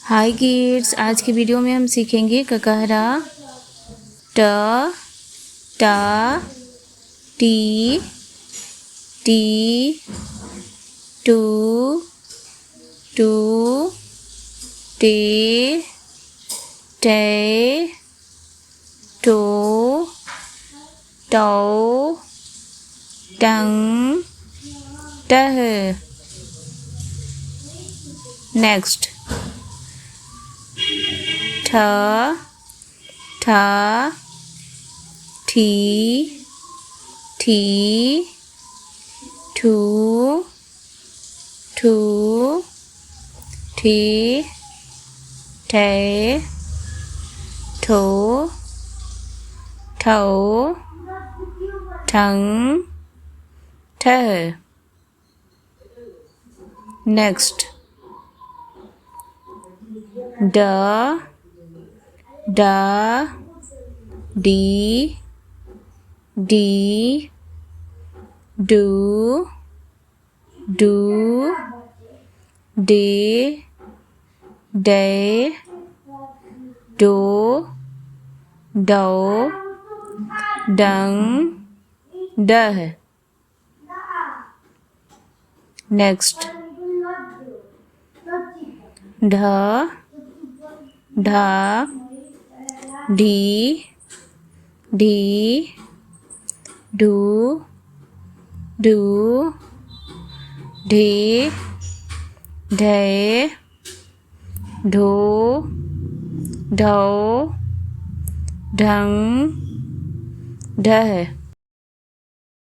हाय kids, आज की video में हम सीखेंगे ककहरा ट टा टी टी टू टू टे टे टो टौ टंग टह। नेक्स्ट ठ ठ ठी ठी ठू ठू ठी ठे ठो ठौ ठंग ठह। नेक्स्ट ड ड डी डी डू डू डे डे डो डौ डंग डह। नेक्स्ट ढ ढ ढी ढी ढू ढू ढे ढे ढो ढौ ढंग ढह।